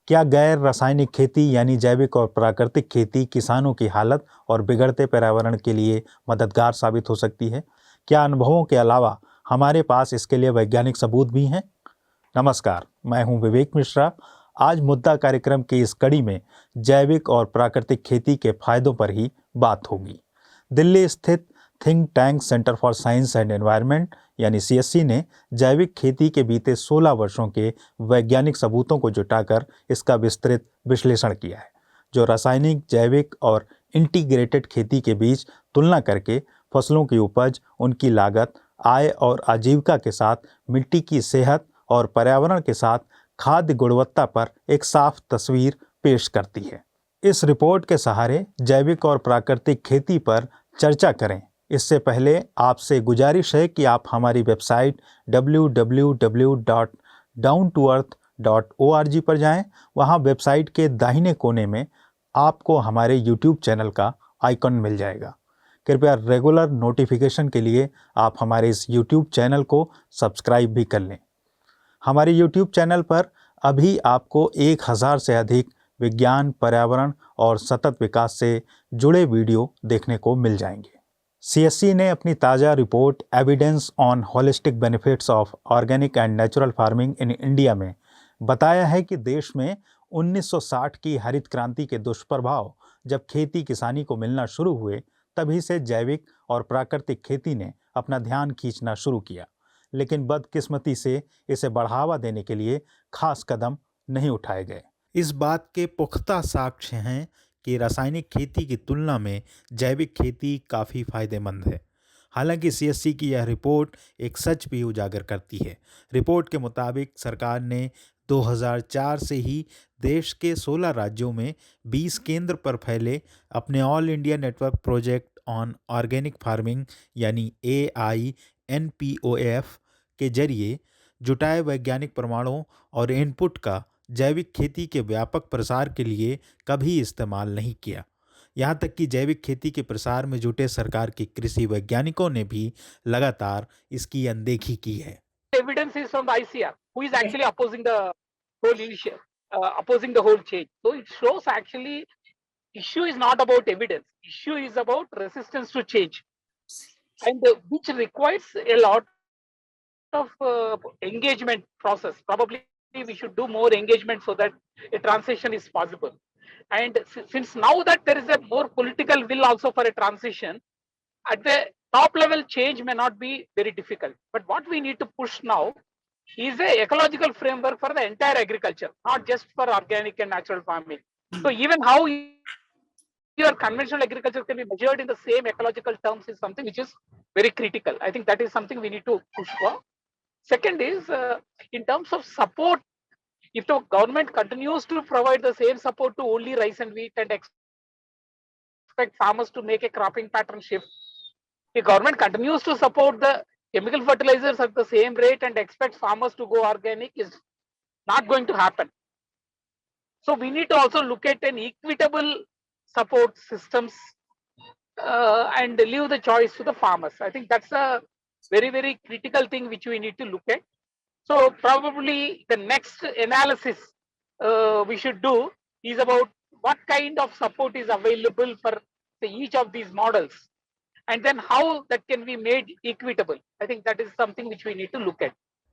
क्या गैर रासायनिक खेती यानी जैविक और प्राकृतिक खेती किसानों की हालत और बिगड़ते पर्यावरण के लिए मददगार साबित हो सकती है? क्या अनुभवों के अलावा हमारे पास इसके लिए वैज्ञानिक सबूत भी हैं? नमस्कार, मैं हूं विवेक मिश्रा। आज मुद्दा कार्यक्रम की इस कड़ी में जैविक और प्राकृतिक खेती के फायदों पर ही बात होगी। दिल्ली स्थित think tank centre for science and environment यानी CSC ने जैविक खेती के बीते 16 वर्षों के वैज्ञानिक सबूतों को जुटाकर इसका विस्तृत विश्लेषण किया है, जो रासायनिक, जैविक और इंटीग्रेटेड खेती के बीच तुलना करके फसलों की उपज, उनकी लागत, आय और आजीविका के साथ मिट्टी की सेहत और पर्यावरण के साथ खाद्य गुणवत्ता पर एक साफ तस्वीर पेश करती है। इस रिपोर्ट के सहारे जैविक और प्राकृतिक खेती पर चर्चा करें। इससे पहले आपसे गुजारिश है कि आप हमारी वेबसाइट www.downtoearth.org पर जाएं। वहां वेबसाइट के दाहिने कोने में आपको हमारे YouTube चैनल का आइकन मिल जाएगा। कृपया रेगुलर नोटिफिकेशन के लिए आप हमारे इस YouTube चैनल को सब्सक्राइब भी कर लें। हमारे YouTube चैनल पर अभी आपको 1000 से अधिक विज्ञान, पर्यावरण और सतत विकास से जुड़े वीडियो देखने को मिल जाएंगे। CSC ने अपनी ताज़ा report evidence on holistic benefits of organic and natural farming in India में बताया है कि देश में 1960 की हरित क्रांति के दुष्प्रभाव जब खेती किसानी को मिलना शुरू हुए, तभी से जैविक और प्राकृतिक खेती ने अपना ध्यान खींचना शुरू किया। लेकिन बदकिस्मती से इसे बढ़ावा देने के लिए खास कदम नहीं उठाए गए। इस बात के पुख्ता साक्ष्य हैं कि रासायनिक खेती की तुलना में जैविक खेती काफ़ी फायदेमंद है। हालांकि CSC की यह रिपोर्ट एक सच भी उजागर करती है। रिपोर्ट के मुताबिक सरकार ने 2004 से ही देश के 16 राज्यों में 20 केंद्र पर फैले अपने all India network project on organic farming यानी AINPOF के जरिए जुटाए वैज्ञानिक प्रमाणों और इनपुट का जैविक खेती के व्यापक प्रसार के लिए कभी इस्तेमाल नहीं किया। यहाँ तक कि जैविक खेती के प्रसार में जुटे सरकार के कृषि वैज्ञानिकों ने भी लगातार इसकी अनदेखी की है। Evidence is from the ICR, who is actually opposing the whole issue, opposing the whole change. So it shows actually issue is not about evidence. Issue is about resistance to change, and which requires a lot of engagement process. Probably we should do more engagement so that a transition is possible. And since now that there is a more political will also for a transition, at the top level change may not be very difficult. But what we need to push now is a ecological framework for the entire agriculture, not just for organic and natural farming. So even how your conventional agriculture can be measured in the same ecological terms is something which is very critical. I think that is something we need to push for. Second is in terms of support, if the government continues to provide the same support to only rice and wheat and expect farmers to make a cropping pattern shift, the government continues to support the chemical fertilizers at the same rate and expect farmers to go organic, is not going to happen. So we need to also look at an equitable support systems and leave the choice to the farmers. I think that's a very, very critical thing which we need to look at. So probably the next analysis we should do is about what kind of support is available for each of these models, and then how that can be made equitable. I think that is something which we need to look at.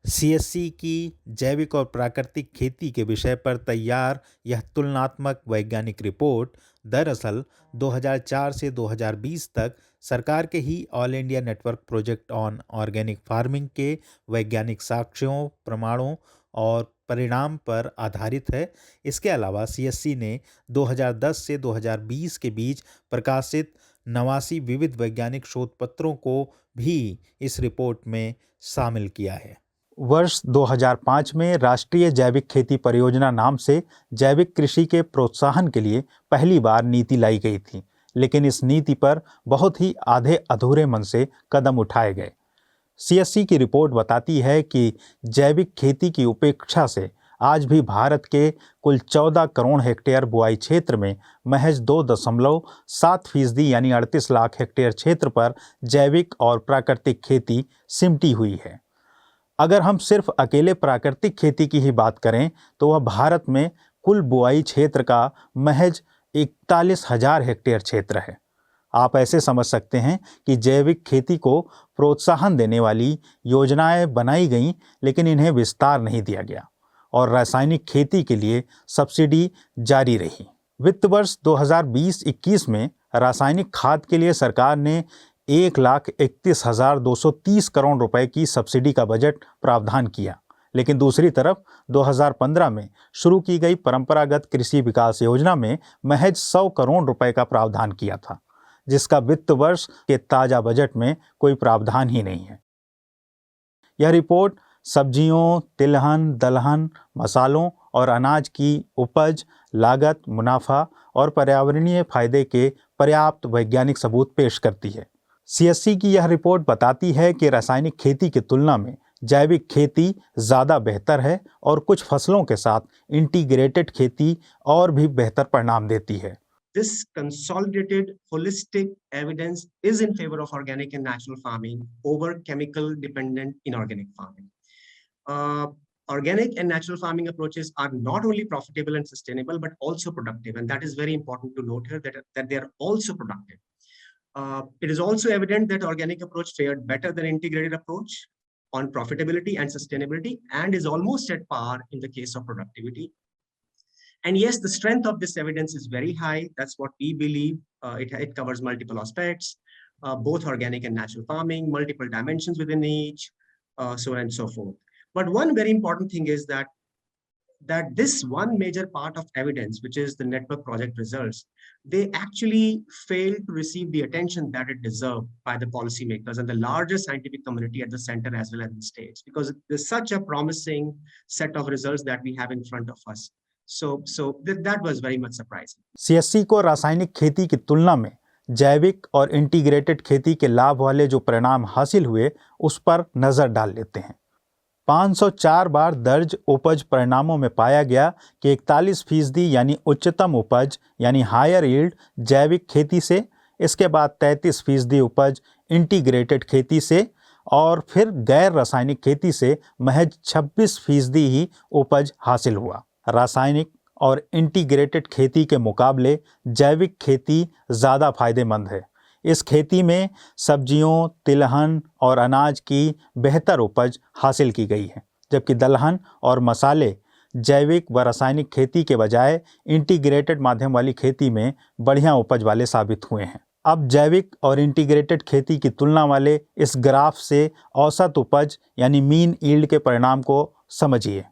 CSC की जैविक और प्राकृतिक खेती के विषय पर तैयार यह तुलनात्मक वैज्ञानिक रिपोर्ट दरअसल 2004 से 2020 तक सरकार के ही all India network project on organic farming के वैज्ञानिक साक्ष्यों, प्रमाणों और परिणाम पर आधारित है। इसके अलावा CSC ने 2010 से 2020 के बीच प्रकाशित 89 विविध वैज्ञानिक शोध पत्रों को भी इस रिपोर्ट में शामिल किया है। वर्ष 2005 में राष्ट्रीय जैविक खेती परियोजना नाम से जैविक कृषि के प्रोत्साहन के लिए पहली बार नीति लाई गई थी, लेकिन इस नीति पर बहुत ही आधे अधूरे मन से कदम उठाए गए। CSC की रिपोर्ट बताती है कि जैविक खेती की उपेक्षा से आज भी भारत के कुल 14 करोड़ हेक्टेयर बुआई क्षेत्र में महज 2.7% यानी 38 लाख हेक्टेयर क्षेत्र पर जैविक और प्राकृतिक खेती सिमटी हुई है। अगर हम सिर्फ अकेले प्राकृतिक खेती की ही बात करें तो वह भारत में कुल बुआई क्षेत्र का महज 41,000 हेक्टेयर क्षेत्र है। आप ऐसे समझ सकते हैं कि जैविक खेती को प्रोत्साहन देने वाली योजनाएं बनाई गईं, लेकिन इन्हें विस्तार नहीं दिया गया और रासायनिक खेती के लिए सब्सिडी जारी रही। वित्त वर्ष 2020-21 में रासायनिक खाद के लिए सरकार ने 1,31,230 करोड़ रुपए की सब्सिडी का बजट प्रावधान किया, लेकिन दूसरी तरफ 2015 में शुरू की गई परंपरागत कृषि विकास योजना में महज 100 करोड़ रुपए का प्रावधान किया था, जिसका वित्त वर्ष के ताजा बजट में कोई प्रावधान ही नहीं है। यह रिपोर्ट सब्जियों, तिलहन, दलहन, मसालों और अनाज की उपज, लागत, मुनाफा और पर्यावरणीय फायदे के पर्याप्त वैज्ञानिक सबूत पेश करती है। सीएससी की यह रिपोर्ट बताती है कि रासायनिक खेती की तुलना में जैविक खेती ज़्यादा बेहतर है और कुछ फसलों के साथ इंटीग्रेटेड खेती और भी बेहतर परिणाम देती है। This consolidated holistic evidence is in favor of organic and natural farming over chemical dependent inorganic farming. Organic and natural farming approaches are not only profitable and sustainable, but also productive. And that is very important to note here, that they are also productive. It is also evident that organic approach fared better than integrated approach on profitability and sustainability, and is almost at par in the case of productivity. And yes, the strength of this evidence is very high. That's what we believe. It covers multiple aspects, both organic and natural farming, multiple dimensions within each, so on and so forth. But one very important thing is that this one major part of evidence, which is the network project results, they actually failed to receive the attention that it deserved by the policymakers and the larger scientific community at the center as well as in states, because there's such a promising set of results that we have in front of us. So that was very much surprising. CSC को रासायनिक खेती की तुलना में जैविक और integrated खेती के लाभ वाले जो परिणाम हासिल हुए उस पर नजर डाल लेते हैं। 504 बार दर्ज उपज परिणामों में पाया गया कि 41% यानी उच्चतम उपज यानी हायर यील्ड जैविक खेती से, इसके बाद 33% उपज इंटीग्रेटेड खेती से और फिर गैर रासायनिक खेती से महज 26% ही उपज हासिल हुआ। रासायनिक और इंटीग्रेटेड खेती के मुकाबले जैविक खेती ज़्यादा फायदेमंद है। इस खेती में सब्जियों, तिलहन और अनाज की बेहतर उपज हासिल की गई है, जबकि दलहन और मसाले जैविक व रासायनिक खेती के बजाय इंटीग्रेटेड माध्यम वाली खेती में बढ़िया उपज वाले साबित हुए हैं। अब जैविक और इंटीग्रेटेड खेती की तुलना वाले इस ग्राफ से औसत उपज यानी मीन यील्ड के परिणाम को समझिए।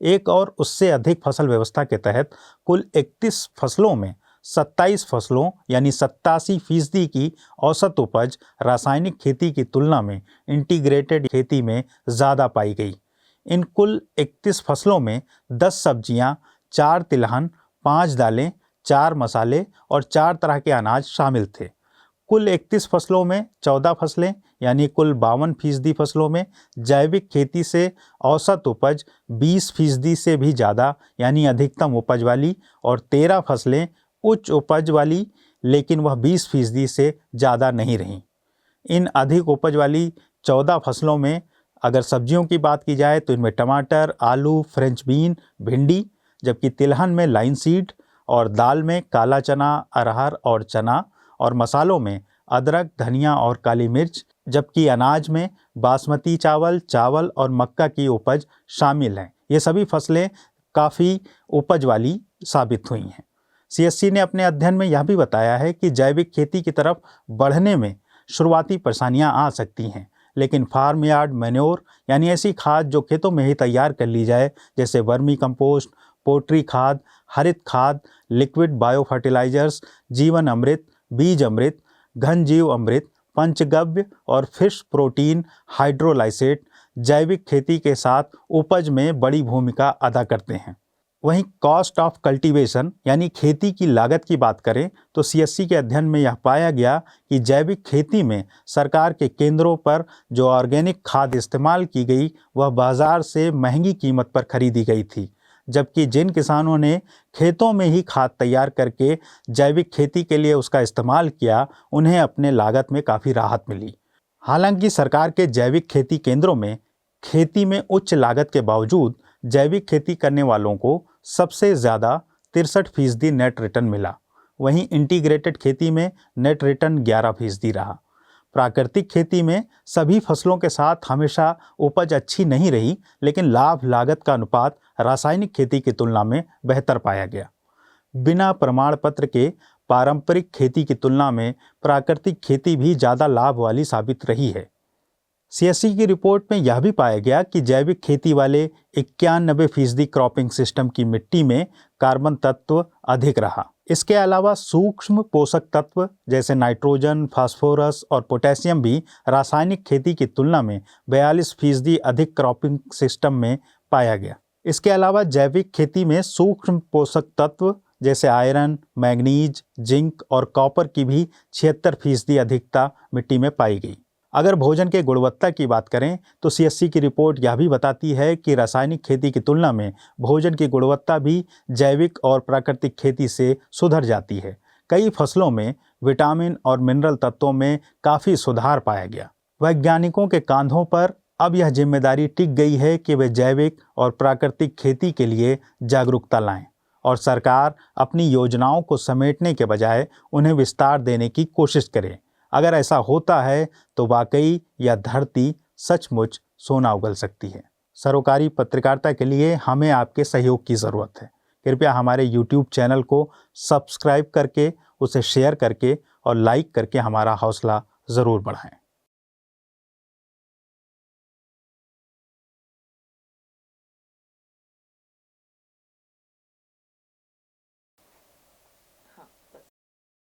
एक और उससे अधिक फसल व्यवस्था के तहत कुल 31 फसलों में 27 फसलों यानी 87% की औसत उपज रासायनिक खेती की तुलना में इंटीग्रेटेड खेती में ज़्यादा पाई गई। इन कुल 31 फसलों में 10 सब्जियां, 4 तिलहन, 5 दालें, 4 मसाले और 4 तरह के अनाज शामिल थे। कुल 31 फसलों में 14 फसलें यानी कुल 52% फसलों में जैविक खेती से औसत उपज 20% से भी ज़्यादा यानी अधिकतम उपज वाली और 13 फसलें उच्च उपज वाली, लेकिन वह 20% से ज़्यादा नहीं रहीं। इन अधिक उपज वाली 14 फसलों में अगर सब्जियों की बात की जाए तो इनमें टमाटर, आलू, फ्रेंच बीन, भिंडी, जबकि तिलहन में लाइन सीड और दाल में काला चना, अरहर और चना और मसालों में अदरक, धनिया और काली मिर्च, जबकि अनाज में बासमती चावल और मक्का की उपज शामिल हैं। ये सभी फसलें काफ़ी उपज वाली साबित हुई हैं। सीएससी ने अपने अध्ययन में यह भी बताया है कि जैविक खेती की तरफ बढ़ने में शुरुआती परेशानियां आ सकती हैं, लेकिन फार्म यार्ड मैन्योर यानी ऐसी खाद जो खेतों में ही तैयार कर ली जाए, जैसे वर्मी कंपोस्ट, पोल्ट्री खाद, हरित खाद, लिक्विड बायो फर्टिलाइजर्स, जीवन अमृत, बीज अमृत, घन जीव अमृत, पंचगव्य और फिश प्रोटीन हाइड्रोलाइसेट जैविक खेती के साथ उपज में बड़ी भूमिका अदा करते हैं। वहीं कॉस्ट ऑफ कल्टीवेशन यानी खेती की लागत की बात करें तो सीएससी के अध्ययन में यह पाया गया कि जैविक खेती में सरकार के केंद्रों पर जो ऑर्गेनिक खाद इस्तेमाल की गई वह बाजार से महंगी कीमत पर खरीदी गई थी, जबकि जिन किसानों ने खेतों में ही खाद तैयार करके जैविक खेती के लिए उसका इस्तेमाल किया उन्हें अपने लागत में काफ़ी राहत मिली। हालांकि सरकार के जैविक खेती केंद्रों में खेती में उच्च लागत के बावजूद जैविक खेती करने वालों को सबसे ज़्यादा 63% नेट रिटर्न मिला। वहीं इंटीग्रेटेड खेती में नेट रिटर्न 11% रहा। प्राकृतिक खेती में सभी फसलों के साथ हमेशा उपज अच्छी नहीं रही, लेकिन लाभ लागत का अनुपात रासायनिक खेती की तुलना में बेहतर पाया गया। बिना प्रमाण पत्र के पारंपरिक खेती की तुलना में प्राकृतिक खेती भी ज़्यादा लाभ वाली साबित रही है। CSC की रिपोर्ट में यह भी पाया गया कि जैविक खेती वाले 91% क्रॉपिंग सिस्टम की मिट्टी में कार्बन तत्व अधिक रहा। इसके अलावा सूक्ष्म पोषक तत्व जैसे नाइट्रोजन, फास्फोरस और पोटेशियम भी रासायनिक खेती की तुलना में 42% अधिक क्रॉपिंग सिस्टम में पाया गया। इसके अलावा जैविक खेती में सूक्ष्म पोषक तत्व जैसे आयरन, मैग्नीज, जिंक और कॉपर की भी 76% अधिकता मिट्टी में पाई गई। अगर भोजन के गुणवत्ता की बात करें तो CSC की रिपोर्ट यह भी बताती है कि रासायनिक खेती की तुलना में भोजन की गुणवत्ता भी जैविक और प्राकृतिक खेती से सुधर जाती है। कई फसलों में विटामिन और मिनरल तत्वों में काफ़ी सुधार पाया गया। वैज्ञानिकों के कांधों पर अब यह जिम्मेदारी टिक गई है कि वे जैविक और प्राकृतिक खेती के लिए जागरूकता लाएं और सरकार अपनी योजनाओं को समेटने के बजाय उन्हें विस्तार देने की कोशिश करे। अगर ऐसा होता है तो वाकई यह धरती सचमुच सोना उगल सकती है। सरोकारी पत्रकारिता के लिए हमें आपके सहयोग की ज़रूरत है। कृपया हमारे YouTube चैनल को सब्सक्राइब करके, उसे शेयर करके और लाइक करके हमारा हौसला ज़रूर बढ़ाएं।